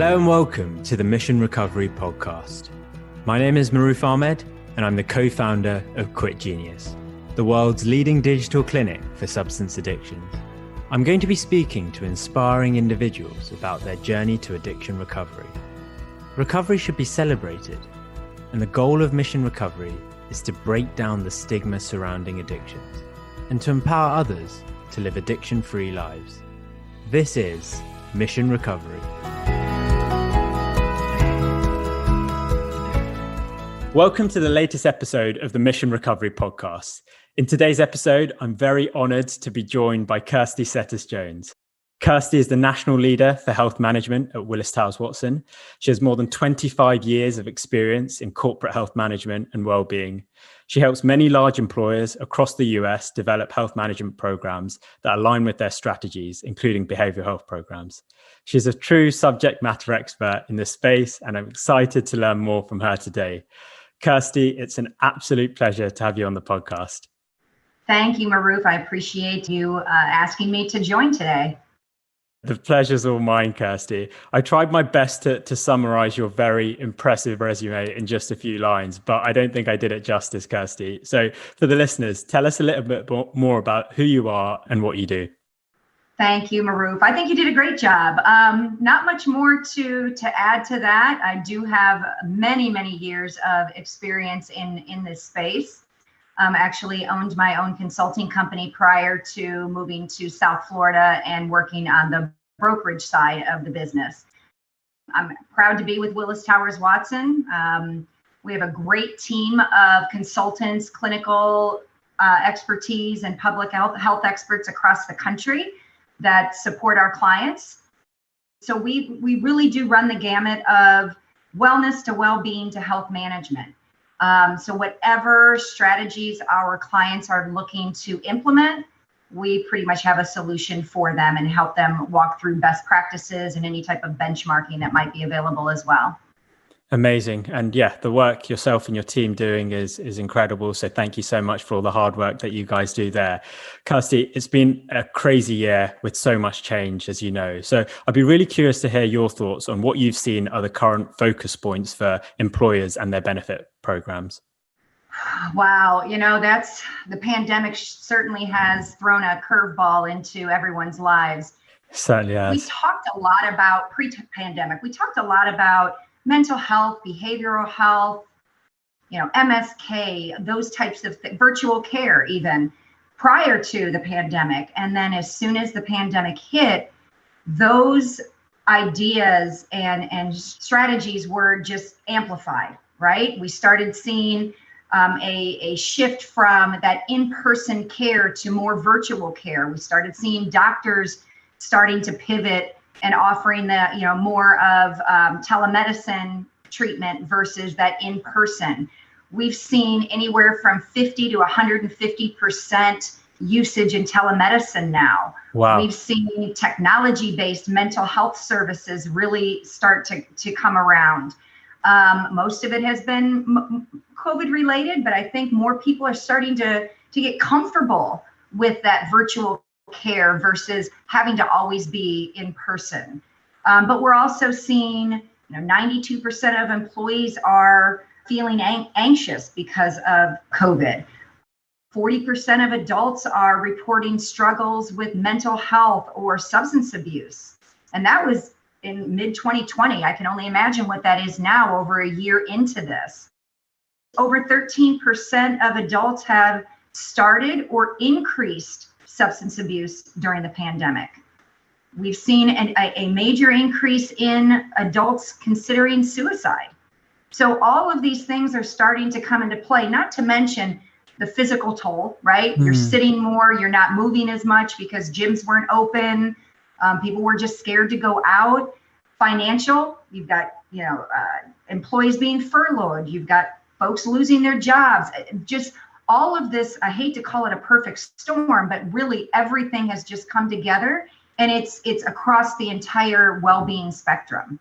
Hello and welcome to the Mission Recovery Podcast. My name is Maroof Ahmed and I'm the co-founder of Quit Genius, the world's leading digital clinic for substance addictions. I'm going to be speaking to inspiring individuals about their journey to addiction recovery. Recovery should be celebrated, and the goal of Mission Recovery is to break down the stigma surrounding addictions and to empower others to live addiction-free lives. This is Mission Recovery. Welcome to the latest episode of the Mission Recovery Podcast. In today's episode, I'm very honored to be joined by Kirstie Settas-Jones. Kirstie is the National Leader for Health Management at Willis Towers Watson. She has more than 25 years of experience in corporate health management and well-being. She helps many large employers across the US develop health management programs that align with their strategies, including behavioral health programs. She's a true subject matter expert in this space, and I'm excited to learn more from her today. Kirstie, it's an absolute pleasure to have you on the podcast. Thank you, Maroof. I appreciate you asking me to join today. The pleasure's all mine, Kirstie. I tried my best to summarize your very impressive resume in just a few lines, but I don't think I did it justice, Kirstie. So for the listeners, tell us a little bit more about who you are and what you do. Thank you, Maroof. I think you did a great job. Not much more to add to that. I do have many years of experience in this space. Actually owned my own consulting company prior to moving to South Florida and working on the brokerage side of the business. I'm proud to be with Willis Towers Watson. We have a great team of consultants, clinical expertise, and public health experts across the country that support our clients. So we really do run the gamut of wellness to well-being to health management. So whatever strategies our clients are looking to implement, we pretty much have a solution for them and help them walk through best practices and any type of benchmarking that might be available as well. Amazing. And yeah, the work yourself and your team doing is incredible. So thank you so much for all the hard work that you guys do there. Kirstie, it's been a crazy year with so much change, as you know. So I'd be really curious to hear your thoughts on what you've seen are the current focus points for employers and their benefit programs. Wow. That's the pandemic certainly has thrown a curveball into everyone's lives. Certainly has. We talked a lot about pre-pandemic. We talked a lot about mental health, behavioral health, MSK, those types of virtual care even prior to the pandemic. And then as soon as the pandemic hit, those ideas and strategies were just amplified, right? We started seeing a shift from that in-person care to more virtual care. We started seeing doctors starting to pivot and offering the more of telemedicine treatment versus that in person. We've seen anywhere from 50 to 150% usage in telemedicine now. Wow. We've seen technology-based mental health services really start to come around. Most of it has been COVID related, but I think more people are starting to get comfortable with that virtual care versus having to always be in person. But we're also seeing 92% of employees are feeling anxious because of COVID. 40% of adults are reporting struggles with mental health or substance abuse. And that was in mid-2020. I can only imagine what that is now over a year into this. Over 13% of adults have started or increased substance abuse during the pandemic. We've seen a major increase in adults considering suicide. So all of these things are starting to come into play, not to mention the physical toll, right? You're sitting more, you're not moving as much because gyms weren't open. People were just scared to go out. Financial, you've got, employees being furloughed. You've got folks losing their jobs. Just all of this, I hate to call it a perfect storm, but really everything has just come together, and it's across the entire well-being spectrum.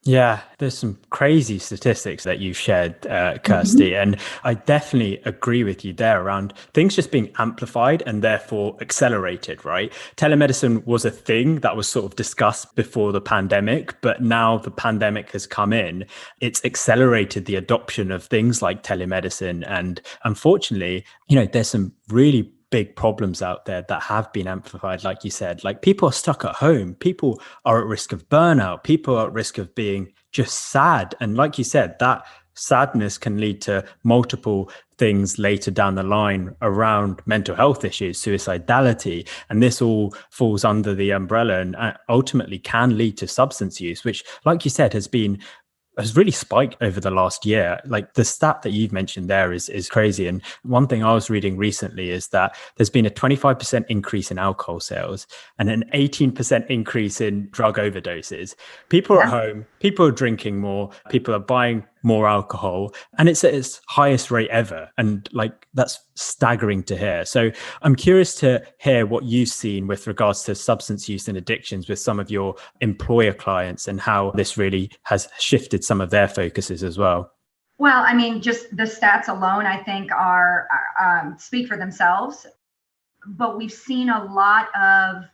Yeah, there's some crazy statistics that you shared, Kirstie, Mhm. and I definitely agree with you there around things just being amplified and therefore accelerated, right? Telemedicine was a thing that was sort of discussed before the pandemic, but now the pandemic has come in, it's accelerated the adoption of things like telemedicine. And unfortunately, there's some really big problems out there that have been amplified, like you said. Like, people are stuck at home, people are at risk of burnout, people are at risk of being just sad, and like you said, that sadness can lead to multiple things later down the line around mental health issues, suicidality, and this all falls under the umbrella and ultimately can lead to substance use, which, like you said, has really spiked over the last year. Like, the stat that you've mentioned there is crazy. And one thing I was reading recently is that there's been a 25% increase in alcohol sales and an 18% increase in drug overdoses. People are at Yeah. home, people are drinking more, people are buying more alcohol, and it's at its highest rate ever. And like, that's staggering to hear. So I'm curious to hear what you've seen with regards to substance use and addictions with some of your employer clients and how this really has shifted some of their focuses as well. Well, I mean, just the stats alone, I think, speak for themselves. But we've seen a lot of,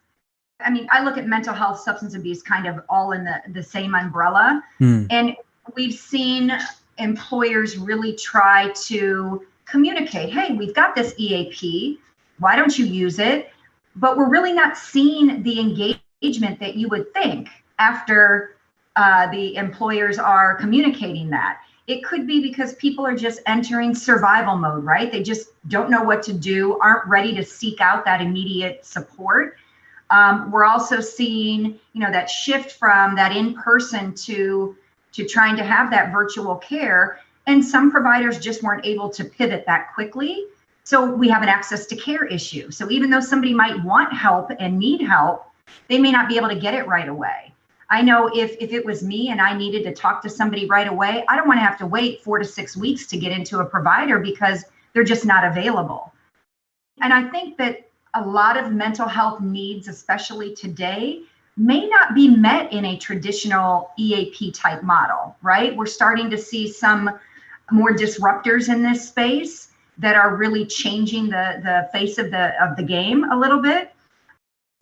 I mean, I look at mental health, substance abuse kind of all in the same umbrella. Mm. And we've seen employers really try to communicate, hey, we've got this EAP. Why don't you use it? But we're really not seeing the engagement that you would think after the employers are communicating that. It could be because people are just entering survival mode, right? They just don't know what to do, aren't ready to seek out that immediate support. We're also seeing, that shift from that in-person to trying to have that virtual care. And some providers just weren't able to pivot that quickly. So we have an access to care issue. So even though somebody might want help and need help, they may not be able to get it right away. I know if it was me and I needed to talk to somebody right away, I don't want to have to wait 4 to 6 weeks to get into a provider because they're just not available. And I think that a lot of mental health needs, especially today, may not be met in a traditional EAP type model, right? We're starting to see some more disruptors in this space that are really changing the face of the game a little bit.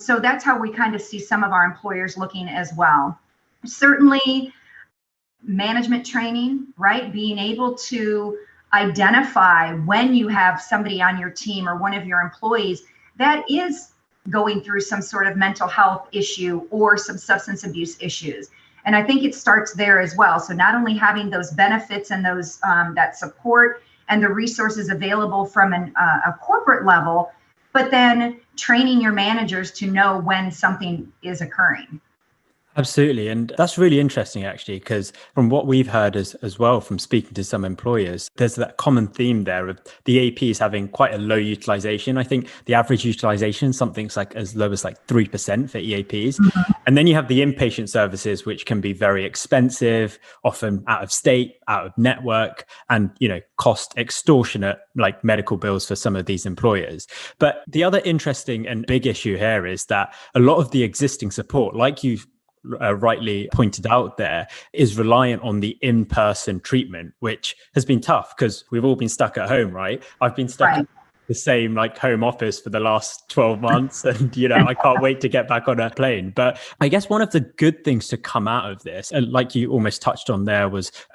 So that's how we kind of see some of our employers looking as well. Certainly management training, right? Being able to identify when you have somebody on your team or one of your employees that is going through some sort of mental health issue or some substance abuse issues. And I think it starts there as well. So not only having those benefits and those that support and the resources available from a corporate level, but then training your managers to know when something is occurring. Absolutely. And that's really interesting, actually, because from what we've heard as well from speaking to some employers, there's that common theme there of the APs having quite a low utilization. I think the average utilization, something's like as low as like 3% for EAPs. Mhm. And then you have the inpatient services, which can be very expensive, often out of state, out of network, and, cost extortionate like medical bills for some of these employers. But the other interesting and big issue here is that a lot of the existing support, like you've rightly pointed out there, is reliant on the in-person treatment, which has been tough because we've all been stuck at home, right? I've been stuck in Right. the same like home office for the last 12 months and I can't wait to get back on a plane. But I guess one of the good things to come out of this, and like you almost touched on there,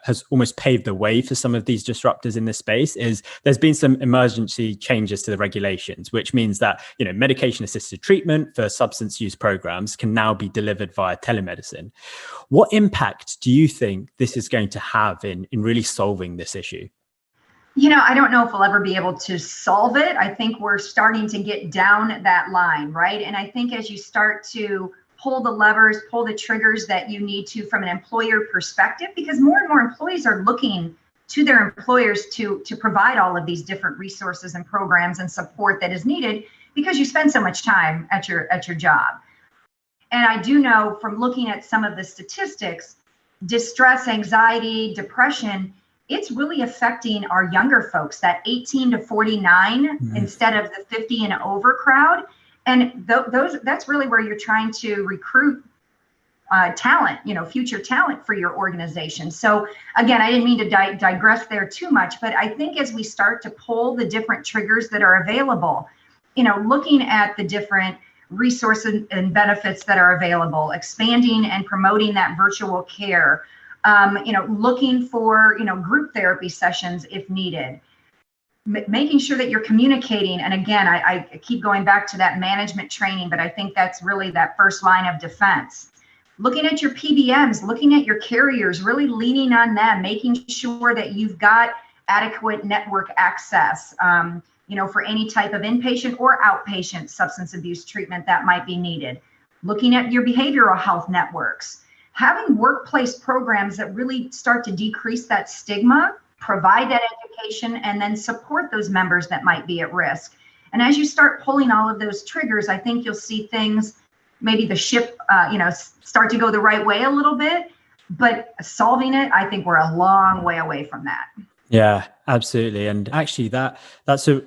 has almost paved the way for some of these disruptors in this space, is there's been some emergency changes to the regulations, which means that medication assisted treatment for substance use programs can now be delivered via telemedicine. What impact do you think this is going to have in really solving this issue? I don't know if we'll ever be able to solve it. I think we're starting to get down that line, right? And I think as you start to pull the levers, pull the triggers that you need to from an employer perspective, because more and more employees are looking to their employers to provide all of these different resources and programs and support that is needed because you spend so much time at your job. And I do know from looking at some of the statistics, distress, anxiety, depression, it's really affecting our younger folks, that 18 to 49 instead of the 50 and over crowd. And that's really where you're trying to recruit talent, future talent for your organization. So again, I didn't mean to digress there too much, but I think as we start to pull the different triggers that are available, looking at the different resources and benefits that are available, expanding and promoting that virtual care, looking for, group therapy sessions if needed, making sure that you're communicating. And again, I keep going back to that management training, but I think that's really that first line of defense. Looking at your PBMs, looking at your carriers, really leaning on them, making sure that you've got adequate network access, for any type of inpatient or outpatient substance abuse treatment that might be needed. Looking at your behavioral health networks, having workplace programs that really start to decrease that stigma, provide that education, and then support those members that might be at risk. And as you start pulling all of those triggers, I think you'll see things, maybe the ship, start to go the right way a little bit, but solving it, I think we're a long way away from that. Yeah, absolutely. And actually that's a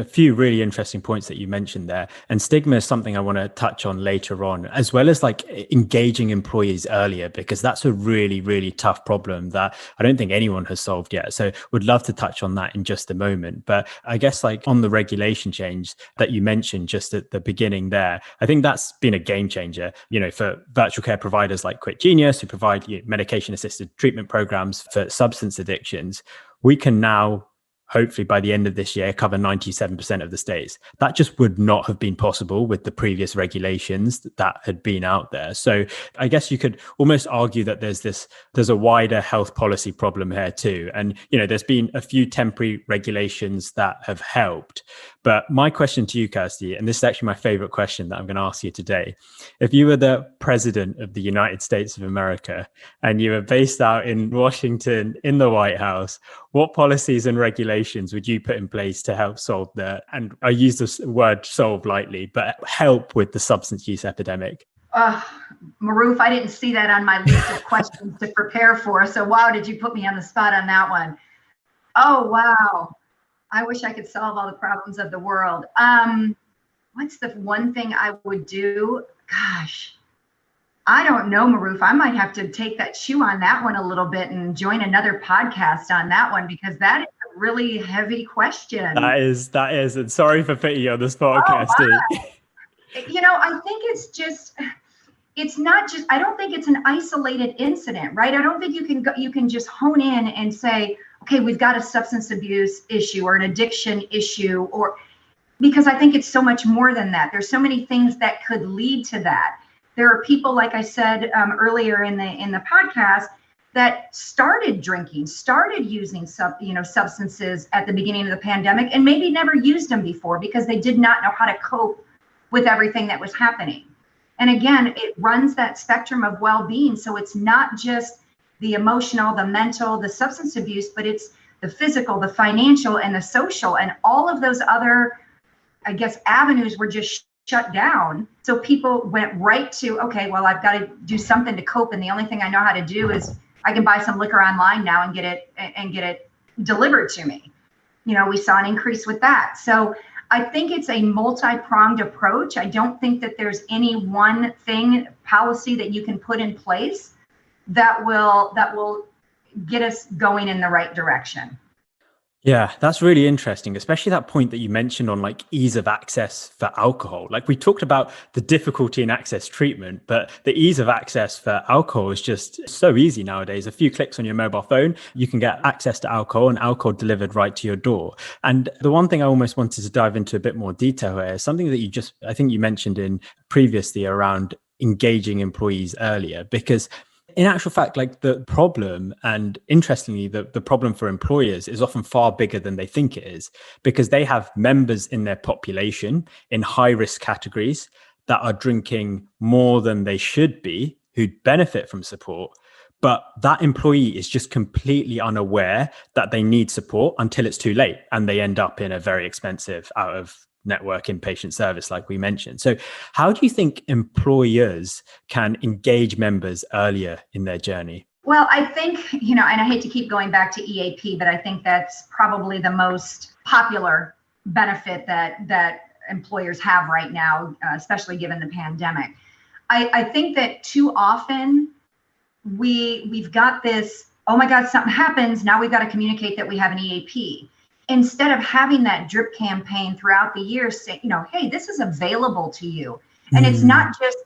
few really interesting points that you mentioned there. And stigma is something I want to touch on later on, as well as like engaging employees earlier, because that's a really, really tough problem that I don't think anyone has solved yet. So would love to touch on that in just a moment. But I guess like on the regulation change that you mentioned just at the beginning there, I think that's been a game changer, for virtual care providers like Quit Genius, who provide medication assisted treatment programs for substance addictions. We can now, hopefully by the end of this year, cover 97% of the states. That just would not have been possible with the previous regulations that had been out there. So I guess you could almost argue that there's a wider health policy problem here too. And, there's been a few temporary regulations that have helped. But my question to you, Kirstie, and this is actually my favorite question that I'm going to ask you today. If you were the president of the United States of America and you were based out in Washington in the White House, what policies and regulations would you put in place to help solve and I use this word solve lightly, but help with the substance use epidemic? Maroof, I didn't see that on my list of questions to prepare for. So wow, did you put me on the spot on that one? Oh, wow. I wish I could solve all the problems of the world. What's the one thing I would do? Gosh, I don't know, Maroof. I might have to take that chew on that one a little bit and join another podcast on that one, because that is a really heavy question. That is. And sorry for putting you on the spot, Kirstie. Wow. I think it's not just, I don't think it's an isolated incident, right? I don't think you can just hone in and say, okay, we've got a substance abuse issue or an addiction issue, because I think it's so much more than that. There's so many things that could lead to that. There are people, like I said earlier in the podcast, that started drinking, started using substances at the beginning of the pandemic, and maybe never used them before because they did not know how to cope with everything that was happening. And again, it runs that spectrum of well-being. So it's not just the emotional, the mental, the substance abuse, but it's the physical, the financial, and the social, and all of those other, I guess, avenues were just shut down. So people went right to, okay, well, I've got to do something to cope. And the only thing I know how to do is I can buy some liquor online now and get it delivered to me. We saw an increase with that. So I think it's a multi-pronged approach. I don't think that there's any one policy that you can put in place that will get us going in the right direction. Yeah, that's really interesting, especially that point that you mentioned on like ease of access for alcohol. Like we talked about the difficulty in access treatment, but the ease of access for alcohol is just so easy nowadays. A few clicks on your mobile phone, you can get access to alcohol and alcohol delivered right to your door. And the one thing I almost wanted to dive into a bit more detail here is something that I think you mentioned in previously around engaging employees earlier, because in actual fact, like the problem, and interestingly, the problem for employers is often far bigger than they think it is, because they have members in their population in high risk categories that are drinking more than they should be, who'd benefit from support. But that employee is just completely unaware that they need support until it's too late, and they end up in a very expensive out of network inpatient service, like we mentioned. So how do you think employers can engage members earlier in their journey? Well, I think, and I hate to keep going back to EAP, but I think that's probably the most popular benefit that employers have right now, especially given the pandemic. I think that too often we've got this, oh my God, something happens. Now we've got to communicate that we have an EAP. Instead of having that drip campaign throughout the year, say, hey, this is available to you. And it's not just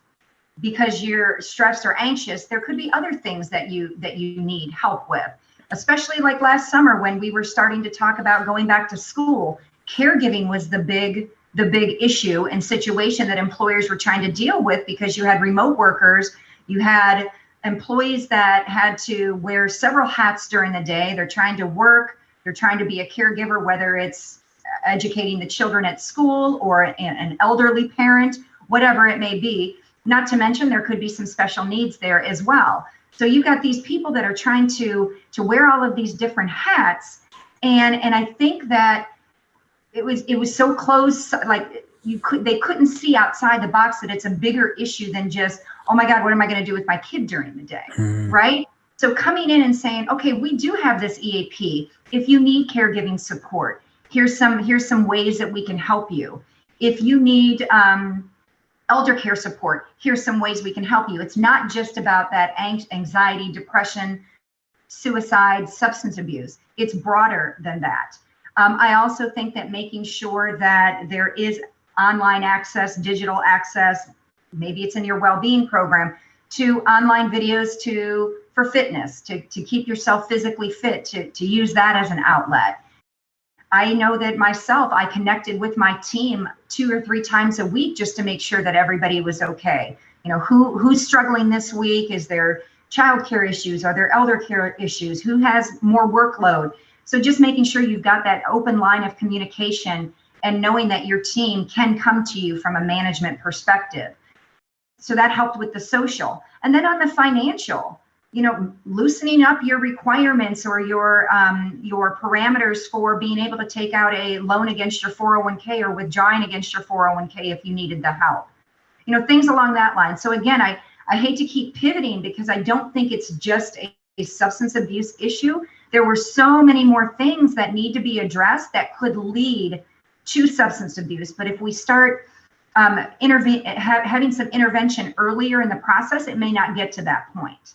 because you're stressed or anxious. There could be other things that you need help with, especially like last summer when we were starting to talk about going back to school. Caregiving was the big issue and situation that employers were trying to deal with, because you had remote workers, you had employees that had to wear several hats during the day. They're trying to work, they're trying to be a caregiver, whether it's educating the children at school or an elderly parent, whatever it may be. Not to mention there could be some special needs there as well. So you've got these people that are trying to wear all of these different hats. And I think that it was so close, like they couldn't see outside the box that it's a bigger issue than just, oh my God, what am I going to do with my kid during the day, right? So coming in and saying, okay, we do have this EAP. If you need caregiving support, here's some ways that we can help you. If you need elder care support, here's some ways we can help you. It's not just about that anxiety, depression, suicide, substance abuse. It's broader than that. I also think that making sure that there is online access, digital access, maybe it's in your well-being program, to online videos for fitness, to keep yourself physically fit, to use that as an outlet. I know that myself, I connected with my team 2 or 3 times a week just to make sure that everybody was okay. Who's struggling this week? Is there childcare issues? Are there elder care issues? Who has more workload? So just making sure you've got that open line of communication and knowing that your team can come to you from a management perspective. So that helped with the social. And then on the financial, loosening up your requirements or your parameters for being able to take out a loan against your 401k or withdrawing against your 401k if you needed the help. Things along that line. So again, I hate to keep pivoting because I don't think it's just a substance abuse issue. There were so many more things that need to be addressed that could lead to substance abuse. But if we start having some intervention earlier in the process, it may not get to that point.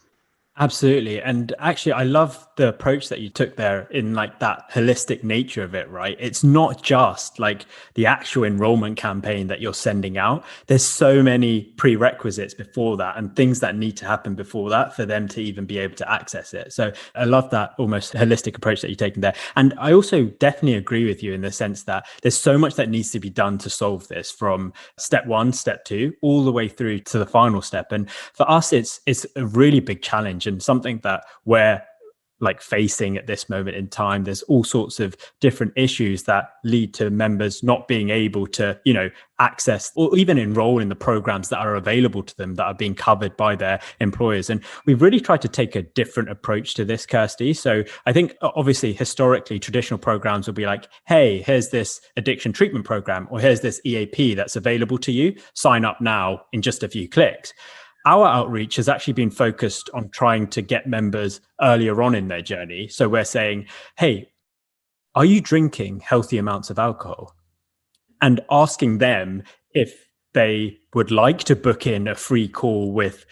Absolutely. And actually, I love the approach that you took there in like that holistic nature of it, right? It's not just like the actual enrollment campaign that you're sending out. There's so many prerequisites before that and things that need to happen before that for them to even be able to access it. So I love that almost holistic approach that you're taking there. And I also definitely agree with you in the sense that there's so much that needs to be done to solve this, from step 1, step 2, all the way through to the final step. And for us, it's a really big challenge and something that we're like facing at this moment in time. There's all sorts of different issues that lead to members not being able to, access or even enroll in the programs that are available to them that are being covered by their employers. And we've really tried to take a different approach to this, Kirstie. So I think obviously historically traditional programs will be like, hey, here's this addiction treatment program, or here's this EAP that's available to you. Sign up now in just a few clicks. Our outreach has actually been focused on trying to get members earlier on in their journey. So we're saying, hey, are you drinking healthy amounts of alcohol? And asking them if they would like to book in a free call with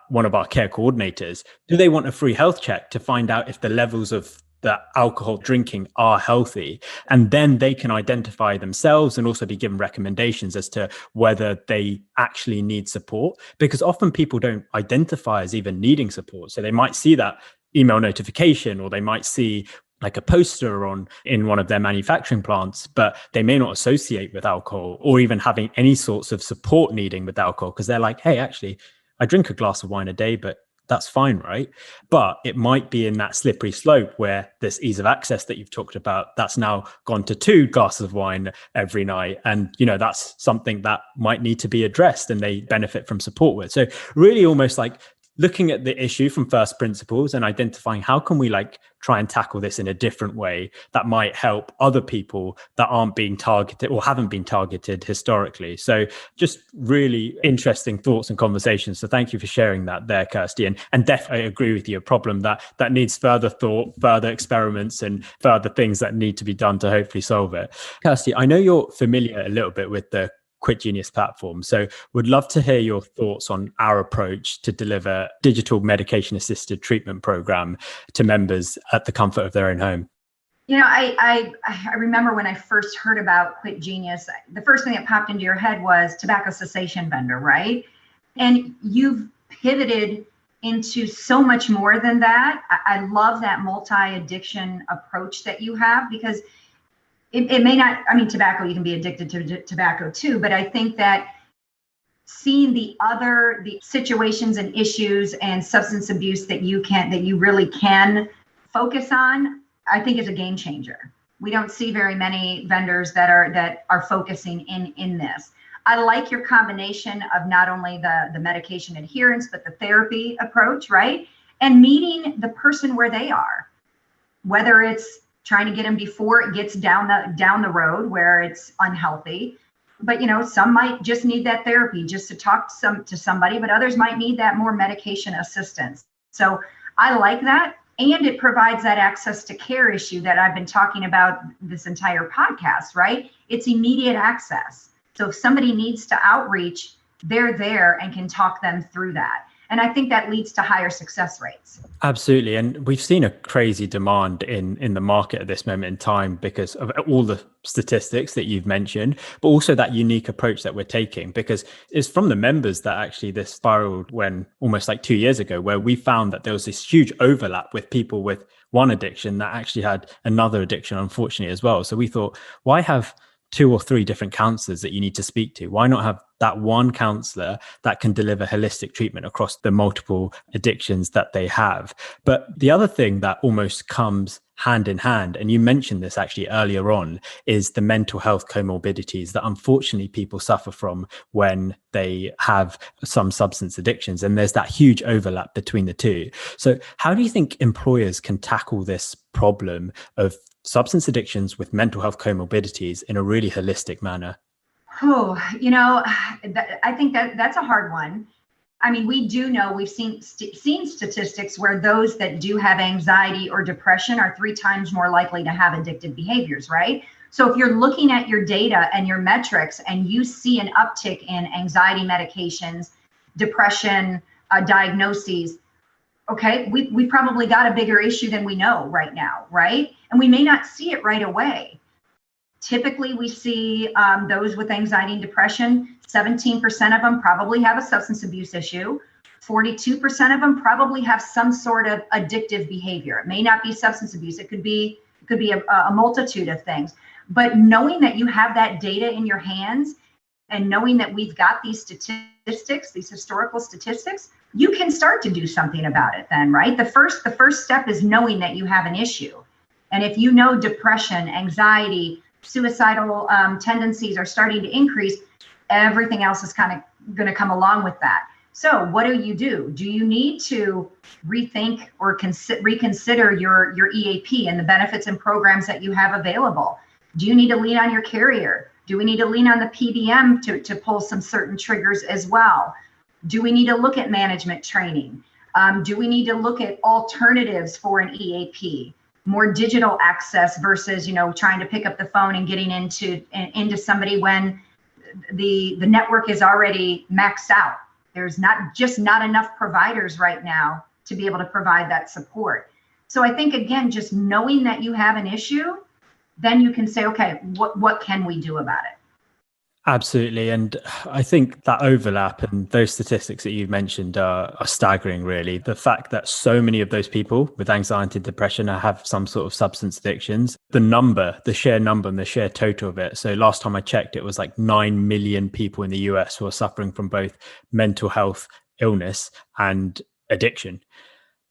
one of our care coordinators. Do they want a free health check to find out if the levels of the alcohol drinking are healthy? And then they can identify themselves and also be given recommendations as to whether they actually need support, because often people don't identify as even needing support. So they might see that email notification, or they might see like a poster in one of their manufacturing plants, but they may not associate with alcohol or even having any sorts of support needing with alcohol, because they're like, hey, actually, I drink a glass of wine a day, but that's fine, right? But it might be in that slippery slope where this ease of access that you've talked about, that's now gone to 2 glasses of wine every night. And, that's something that might need to be addressed and they benefit from support with. So really almost like looking at the issue from first principles and identifying how can we like try and tackle this in a different way that might help other people that aren't being targeted or haven't been targeted historically. So just really interesting thoughts and conversations. So thank you for sharing that there, Kirstie. And definitely agree with you, a problem that needs further thought, further experiments and further things that need to be done to hopefully solve it. Kirstie, I know you're familiar a little bit with the Quit Genius platform. So would love to hear your thoughts on our approach to deliver digital medication assisted treatment program to members at the comfort of their own home. I remember when I first heard about Quit Genius, the first thing that popped into your head was tobacco cessation vendor, right? And you've pivoted into so much more than that. I love that multi-addiction approach that you have, because it may not, tobacco, you can be addicted to tobacco too, but I think that seeing the situations and issues and substance abuse that you really can focus on, I think is a game changer. We don't see very many vendors that are focusing in this. I like your combination of not only the medication adherence, but the therapy approach, right? And meeting the person where they are, whether it's trying to get them before it gets down the road where it's unhealthy. But some might just need that therapy just to talk to somebody, but others might need that more medication assistance. So I like that. And it provides that access to care issue that I've been talking about this entire podcast, right? It's immediate access. So if somebody needs to outreach, they're there and can talk them through that. And I think that leads to higher success rates. Absolutely. And we've seen a crazy demand in the market at this moment in time because of all the statistics that you've mentioned, but also that unique approach that we're taking, because it's from the members that actually this spiraled when almost like 2 years ago, where we found that there was this huge overlap with people with one addiction that actually had another addiction, unfortunately, as well. So we thought, why have 2 or 3 different counselors that you need to speak to? Why not have that one counselor that can deliver holistic treatment across the multiple addictions that they have? But the other thing that almost comes hand in hand, and you mentioned this actually earlier on, is the mental health comorbidities that unfortunately people suffer from when they have some substance addictions. And there's that huge overlap between the two. So how do you think employers can tackle this problem of substance addictions with mental health comorbidities in a really holistic manner? I think that's a hard one. We do know, we've seen statistics where those that do have anxiety or depression are 3 times more likely to have addictive behaviors, right? So if you're looking at your data and your metrics and you see an uptick in anxiety medications, depression diagnoses, okay, we probably got a bigger issue than we know right now, right? And we may not see it right away. Typically, we see those with anxiety and depression, 17% of them probably have a substance abuse issue. 42% of them probably have some sort of addictive behavior. It may not be substance abuse. It could be a multitude of things. But knowing that you have that data in your hands and knowing that we've got these statistics, these historical statistics, you can start to do something about it then, right? The first step is knowing that you have an issue. And if you know depression, anxiety, suicidal tendencies are starting to increase, everything else is kind of going to come along with that. So what do? Do you need to rethink or reconsider your EAP and the benefits and programs that you have available? Do you need to lean on your carrier? Do we need to lean on the PBM to pull some certain triggers as well? Do we need to look at management training? Do we need to look at alternatives for an EAP? More digital access versus, trying to pick up the phone and getting into somebody when the network is already maxed out. There's not enough providers right now to be able to provide that support. So I think, again, just knowing that you have an issue, then you can say, okay, what can we do about it? Absolutely. And I think that overlap and those statistics that you've mentioned are staggering, really. The fact that so many of those people with anxiety and depression have some sort of substance addictions, the sheer number and the sheer total of it. So last time I checked, it was like 9 million people in the US who are suffering from both mental health illness and addiction.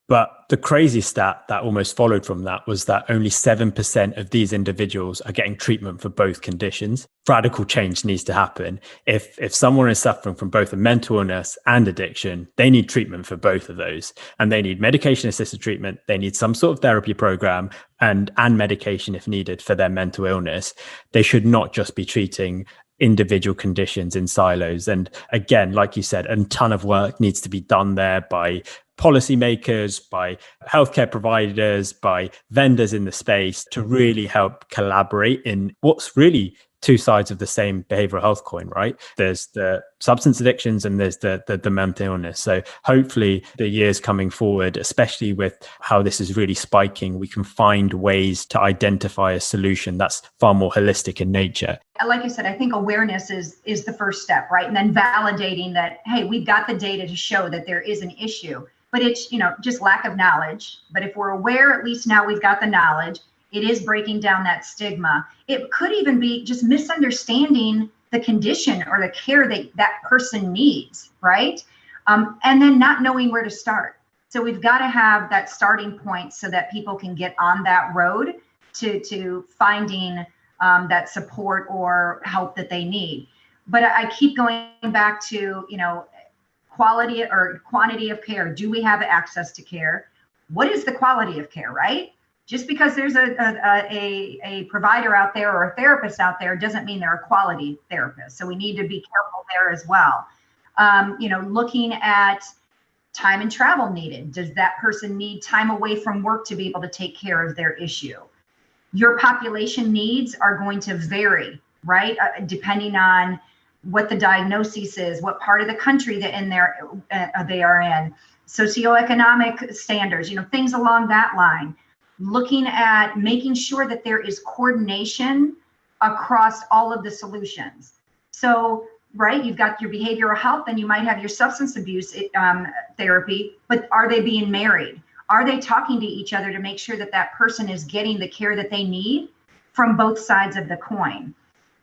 But the crazy stat that almost followed from that was that only 7% of these individuals are getting treatment for both conditions. Radical change needs to happen. If someone is suffering from both a mental illness and addiction, they need treatment for both of those. And they need medication-assisted treatment. They need some sort of therapy program and medication if needed for their mental illness. They should not just be treating individual conditions in silos. And again, like you said, a ton of work needs to be done there by policymakers, by healthcare providers, by vendors in the space to really help collaborate in what's really two sides of the same behavioral health coin, right? There's the substance addictions and there's the mental illness. So hopefully the years coming forward, especially with how this is really spiking, we can find ways to identify a solution that's far more holistic in nature. Like I said, I think awareness is the first step, right? And then validating that, hey, we've got the data to show that there is an issue, but it's, just lack of knowledge. But if we're aware, at least now we've got the knowledge, it is breaking down that stigma. It could even be just misunderstanding the condition or the care that person needs, right? And then not knowing where to start. So we've got to have that starting point so that people can get on that road to finding that support or help that they need. But I keep going back to, quality or quantity of care. Do we have access to care? What is the quality of care, right? Just because there's a provider out there or a therapist out there doesn't mean they're a quality therapist. So we need to be careful there as well. Looking at time and travel needed. Does that person need time away from work to be able to take care of their issue? Your population needs are going to vary, right? Depending on what the diagnosis is, what part of the country that they are in, socioeconomic standards, things along that line. Looking at making sure that there is coordination across all of the solutions. So, right, you've got your behavioral health, and you might have your substance abuse therapy, but are they being married? Are they talking to each other to make sure that that person is getting the care that they need from both sides of the coin?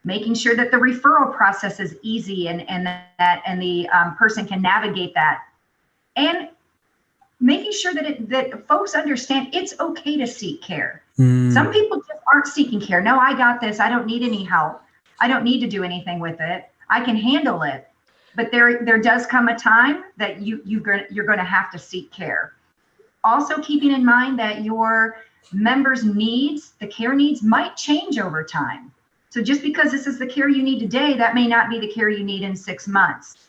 Making sure that the referral process is easy and the person can navigate that. And making sure that folks understand it's okay to seek care. Some people just aren't seeking care. No, I got this. I don't need any help. I don't need to do anything with it. I can handle it. But there does come a time that you're going to have to seek care. Also keeping in mind that your members' needs, the care needs, might change over time. So just because this is the care you need today, that may not be the care you need in 6 months.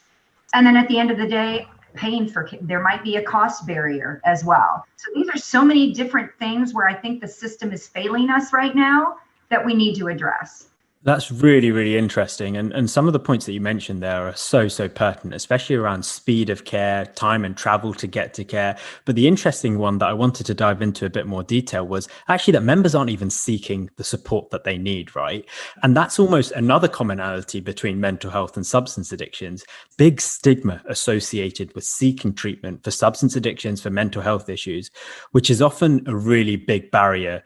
And then at the end of the day, paying for care, there might be a cost barrier as well. So these are so many different things where I think the system is failing us right now that we need to address. That's really, really interesting. And some of the points that you mentioned there are so pertinent, especially around speed of care, time and travel to get to care. But the interesting one that I wanted to dive into a bit more detail was actually that members aren't even seeking the support that they need, right? And that's almost another commonality between mental health and substance addictions. Big stigma associated with seeking treatment for substance addictions, for mental health issues, which is often a really big barrier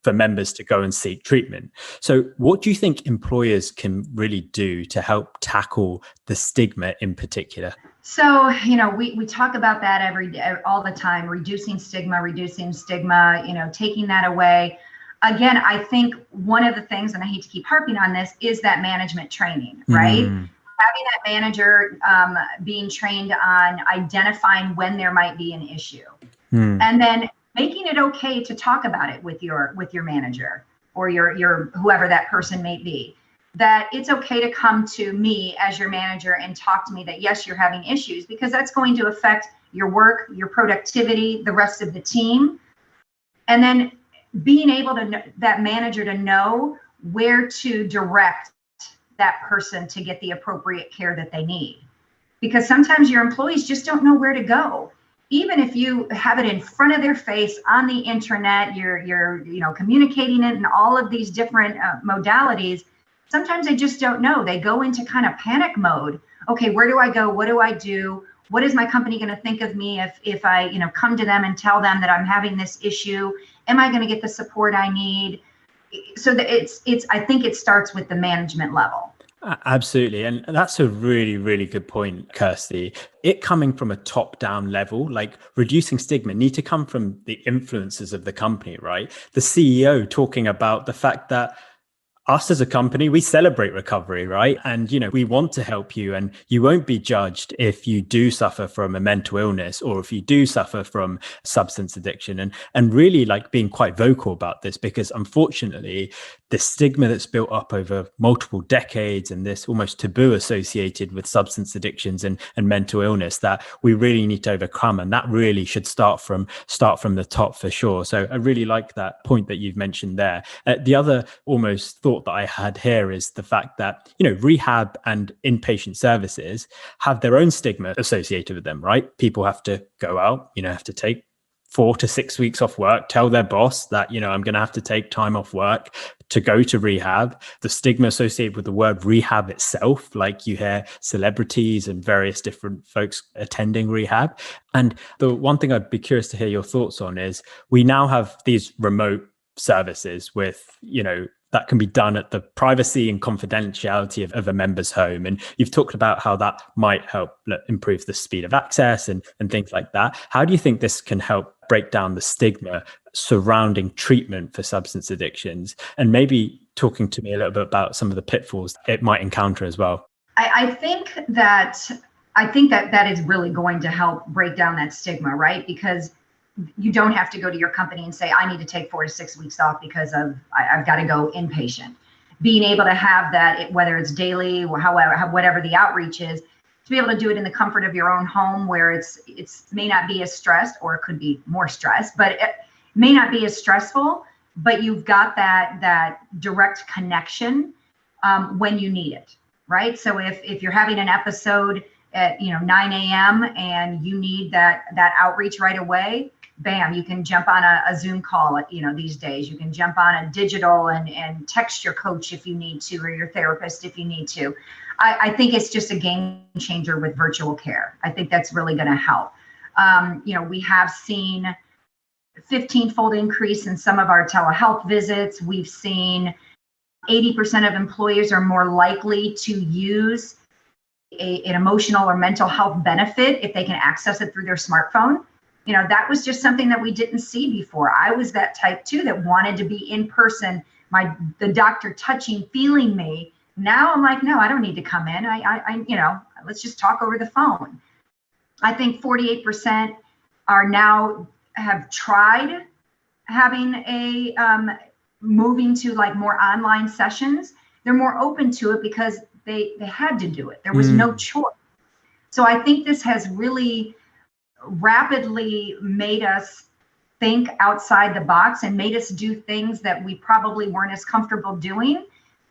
for members to go and seek treatment. So what do you think employers can really do to help tackle the stigma in particular? So, we talk about that every day, all the time, reducing stigma, taking that away. Again, I think one of the things, and I hate to keep harping on this, is that management training, right? Having that manager being trained on identifying when there might be an issue. And then making it okay to talk about it with your manager or your whoever that person may be, that it's okay to come to me as your manager and talk to me that, yes, you're having issues, because that's going to affect your work, your productivity, the rest of the team. And then being able that manager to know where to direct that person to get the appropriate care that they need. Because sometimes your employees just don't know where to go. Even if you have it in front of their face on the internet, you're communicating it in all of these different modalities. Sometimes they just don't know. They go into kind of panic mode. Okay, where do I go? What do I do? What is my company going to think of me if I come to them and tell them that I'm having this issue? Am I going to get the support I need? So that I think it starts with the management level. Absolutely. And that's a really, really good point, Kirstie. It coming from a top-down level, like reducing stigma, need to come from the influencers of the company, right? The CEO talking about the fact that us as a company, we celebrate recovery, right? And, we want to help you, and you won't be judged if you do suffer from a mental illness or if you do suffer from substance addiction, and really like being quite vocal about this, because unfortunately this stigma that's built up over multiple decades and this almost taboo associated with substance addictions and mental illness that we really need to overcome. And that really should start from the top for sure. So I really like that point that you've mentioned there. The other almost thought that I had here is the fact that, rehab and inpatient services have their own stigma associated with them, right? People have to go out, have to take 4 to 6 weeks off work, tell their boss that, I'm going to have to take time off work to go to rehab. The stigma associated with the word rehab itself, like you hear celebrities and various different folks attending rehab. And the one thing I'd be curious to hear your thoughts on is we now have these remote services with, that can be done at the privacy and confidentiality of a member's home. And you've talked about how that might help improve the speed of access and things like that. How do you think this can help break down the stigma surrounding treatment for substance addictions? And maybe talking to me a little bit about some of the pitfalls it might encounter as well. I think that is really going to help break down that stigma, right? Because you don't have to go to your company and say, I need to take 4 to 6 weeks off because I've got to go inpatient. Being able to have that, whether it's daily or whatever the outreach is, to be able to do it in the comfort of your own home where it's may not be as stressed, or it could be more stressed, but it may not be as stressful, but you've got that direct connection when you need it, right? So if you're having an episode at 9 a.m. and you need that outreach right away, bam, you can jump on a Zoom call. These days you can jump on a digital and text your coach if you need to, or your therapist if you need to. I think it's just a game changer with virtual care. I think that's really going to help. We have seen 15-fold increase in some of our telehealth visits. We've seen 80% of employers are more likely to use an emotional or mental health benefit if they can access it through their smartphone. That was just something that we didn't see before. I was that type too, that wanted to be in person, the doctor touching, feeling me. Now I'm like, no, I don't need to come in. Let's just talk over the phone. I think 48% are now have tried having moving to like more online sessions. They're more open to it because they had to do it. There was no choice. So I think this has really rapidly made us think outside the box and made us do things that we probably weren't as comfortable doing.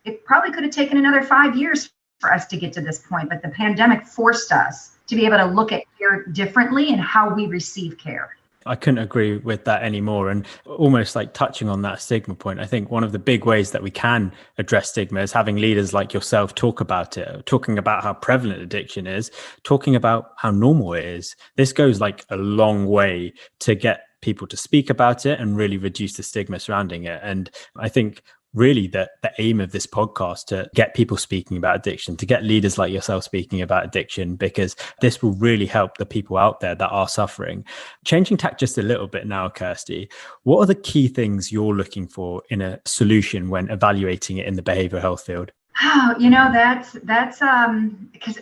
It probably could have taken another 5 years for us to get to this point, but the pandemic forced us to be able to look at care differently and how we receive care. I couldn't agree with that anymore. And almost like touching on that stigma point, I think one of the big ways that we can address stigma is having leaders like yourself talk about it, talking about how prevalent addiction is, talking about how normal it is. This goes like a long way to get people to speak about it and really reduce the stigma surrounding it. And I think really the aim of this podcast to get people speaking about addiction, to get leaders like yourself speaking about addiction, because this will really help the people out there that are suffering. Changing tack just a little bit now, Kirstie, what are the key things you're looking for in a solution when evaluating it in the behavioral health field? Oh, that's because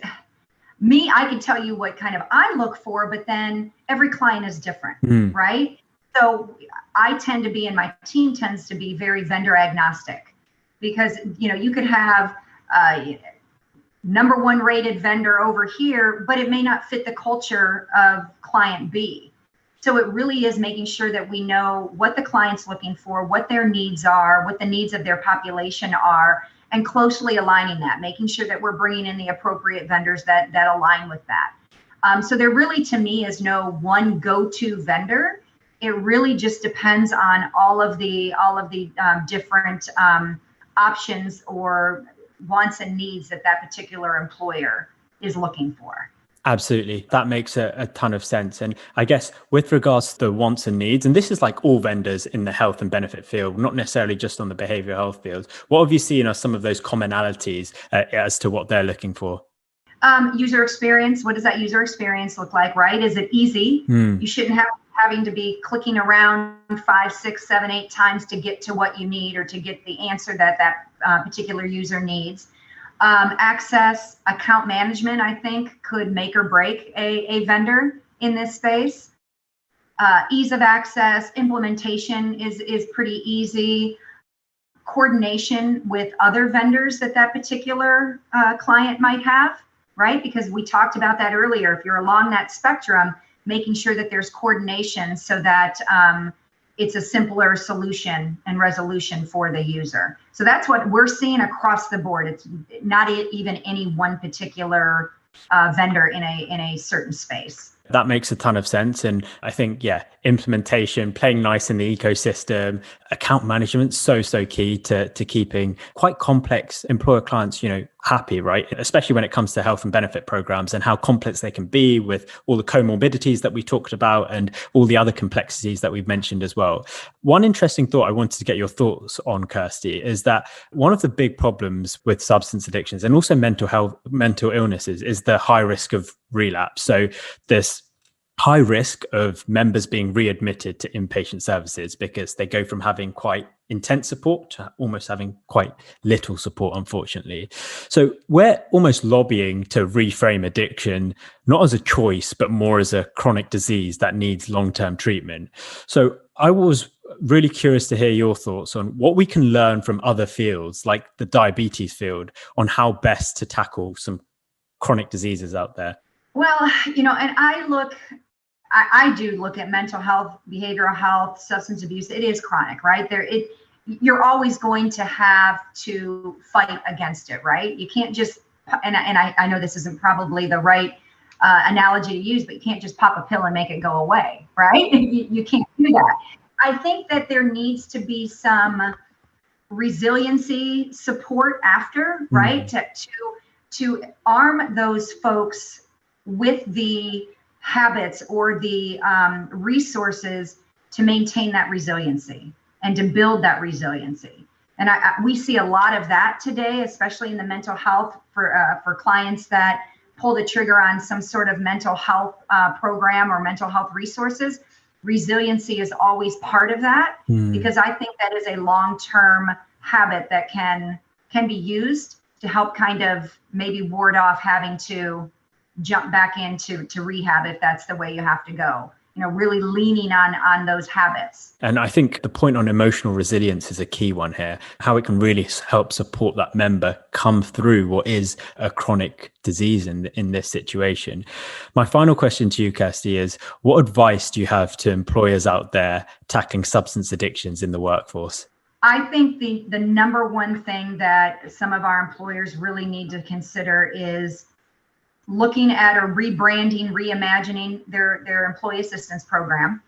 I can tell you what kind of I look for, but then every client is different, right? So I tend to be, and my team tends to be, very vendor agnostic, because you could have number one rated vendor over here, but it may not fit the culture of client B. So it really is making sure that we know what the client's looking for, what their needs are, what the needs of their population are, and closely aligning that, making sure that we're bringing in the appropriate vendors that align with that. So there really, to me, is no one go-to vendor. It really just depends on all of the different options or wants and needs that particular employer is looking for. Absolutely. That makes a ton of sense. And I guess with regards to the wants and needs, and this is like all vendors in the health and benefit field, not necessarily just on the behavioral health field, what have you seen are some of those commonalities as to what they're looking for? User experience. What does that user experience look like, right? Is it easy? You shouldn't having to be clicking around 5, 6, 7, 8 times to get to what you need or to get the answer that particular user needs. Access, account management, I think, could make or break a vendor in this space. Ease of access, implementation is pretty easy. coordination with other vendors that particular client might have, right? Because we talked about that earlier. If you're along that spectrum, making sure that there's coordination so that it's a simpler solution and resolution for the user. So that's what we're seeing across the board. It's not even any one particular vendor in a certain space. That makes a ton of sense. And I think, implementation, playing nice in the ecosystem, account management, so key to keeping quite complex employer clients, happy, right? Especially when it comes to health and benefit programs and how complex they can be with all the comorbidities that we talked about and all the other complexities that we've mentioned as well. One interesting thought I wanted to get your thoughts on, Kirstie, is that one of the big problems with substance addictions and also mental illnesses is the high risk of relapse. So this high risk of members being readmitted to inpatient services because they go from having quite intense support to almost having quite little support, unfortunately. So we're almost lobbying to reframe addiction, not as a choice, but more as a chronic disease that needs long-term treatment. So I was really curious to hear your thoughts on what we can learn from other fields, like the diabetes field, on how best to tackle some chronic diseases out there. Well, and I do look at mental health, behavioral health, substance abuse. It is chronic, right? You're always going to have to fight against it, right? You can't just, and I know this isn't probably the right analogy to use, but you can't just pop a pill and make it go away, right? You can't do that. I think that there needs to be some resiliency support after, right? To arm those folks with the habits or the resources to maintain that resiliency and to build that resiliency. And we see a lot of that today, especially in the mental health for clients that pull the trigger on some sort of mental health program or mental health resources. Resiliency is always part of that because I think that is a long-term habit that can be used to help kind of maybe ward off having to jump back into rehab if that's the way you have to go. Really leaning on those habits. And I think the point on emotional resilience is a key one here, how it can really help support that member come through what is a chronic disease in this situation. My final question to you, Kirstie, is what advice do you have to employers out there tackling substance addictions in the workforce? I think the number one thing that some of our employers really need to consider is looking at or rebranding, reimagining their employee assistance program.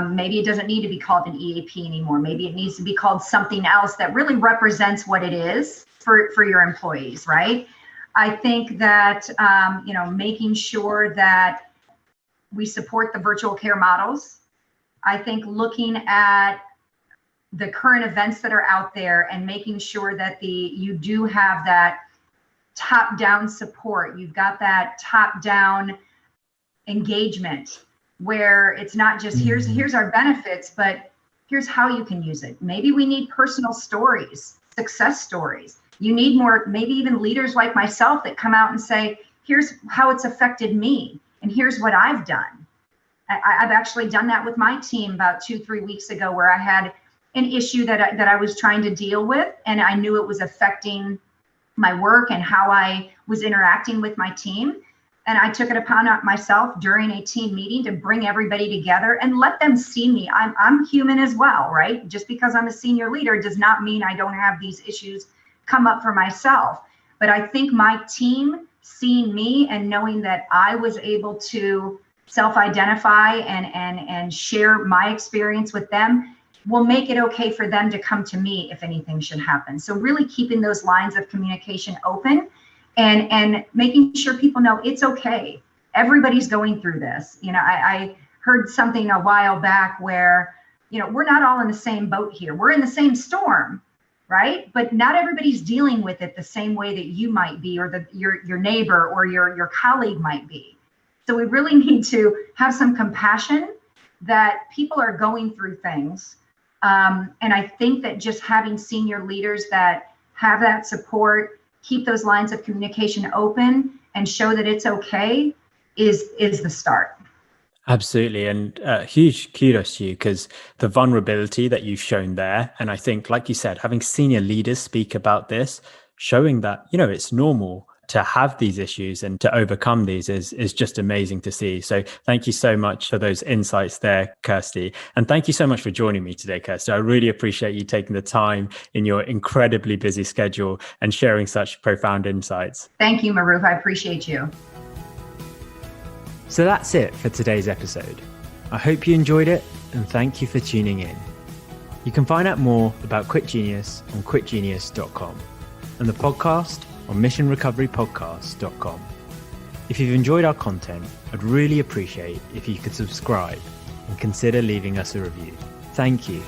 Maybe it doesn't need to be called an EAP anymore. Maybe it needs to be called something else that really represents what it is for your employees, right? I think that, making sure that we support the virtual care models. I think looking at the current events that are out there and making sure that you do have that top-down support. You've got that top-down engagement where it's not just here's our benefits, but here's how you can use it. Maybe we need personal stories, success stories. You need more, maybe even leaders like myself that come out and say, here's how it's affected me and here's what I've done. I've actually done that with my team about 2-3 weeks ago where I had an issue that I was trying to deal with and I knew it was affecting my work and how I was interacting with my team. And I took it upon myself during a team meeting to bring everybody together and let them see me. I'm human as well, right? Just because I'm a senior leader does not mean I don't have these issues come up for myself. But I think my team seeing me and knowing that I was able to self-identify and share my experience with them will make it okay for them to come to me if anything should happen. So really keeping those lines of communication open and making sure people know it's okay. Everybody's going through this. I heard something a while back where, we're not all in the same boat here. We're in the same storm, right? But not everybody's dealing with it the same way that you might be, or your neighbor or your colleague might be. So we really need to have some compassion that people are going through things. And I think that just having senior leaders that have that support, keep those lines of communication open and show that it's okay is the start. Absolutely. And huge kudos to you because the vulnerability that you've shown there. And I think, like you said, having senior leaders speak about this, showing that, it's normal to have these issues and to overcome these is just amazing to see. So thank you so much for those insights there, Kirstie. And thank you so much for joining me today, Kirstie. I really appreciate you taking the time in your incredibly busy schedule and sharing such profound insights. Thank you, Maruf. I appreciate you. So that's it for today's episode. I hope you enjoyed it and thank you for tuning in. You can find out more about Quit Genius on quitgenius.com and the podcast on missionrecoverypodcast.com. If you've enjoyed our content, I'd really appreciate if you could subscribe and consider leaving us a review. Thank you.